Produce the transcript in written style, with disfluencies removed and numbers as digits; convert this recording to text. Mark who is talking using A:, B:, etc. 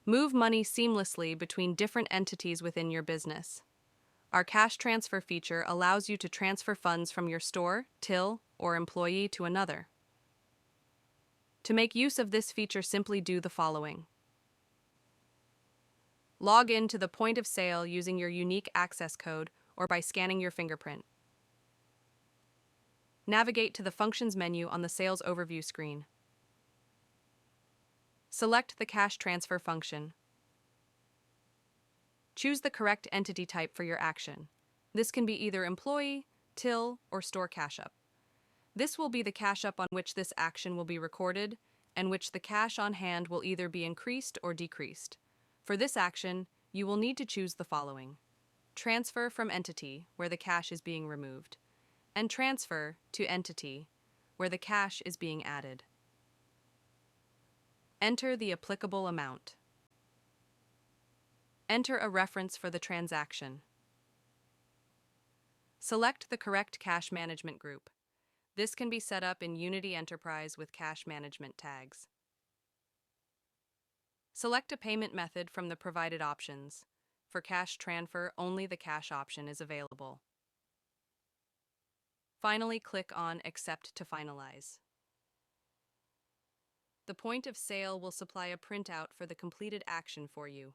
A: Move money seamlessly between different entities within your business. Our cash transfer feature allows you to transfer funds from your store, till, or employee to another. To make use of this feature, simply do the following. Log in to the point of sale using your unique access code or by scanning your fingerprint. Navigate to the Functions menu on the Sales Overview screen. Select the Cash Transfer function. Choose the correct entity type for your action. This can be either employee, till, or store cash up. This will be the cash up on which this action will be recorded, and which the cash on hand will either be increased or decreased. For this action, you will need to choose the following: Transfer from entity, where the cash is being removed, and Transfer to entity, where the cash is being added. Enter the applicable amount. Enter a reference for the transaction. Select the correct cash management group. This can be set up in Unity Enterprise with cash management tags. Select a payment method from the provided options. For cash transfer, only the cash option is available. Finally, click on Accept to finalize. The point of sale will supply a printout for the completed action for you.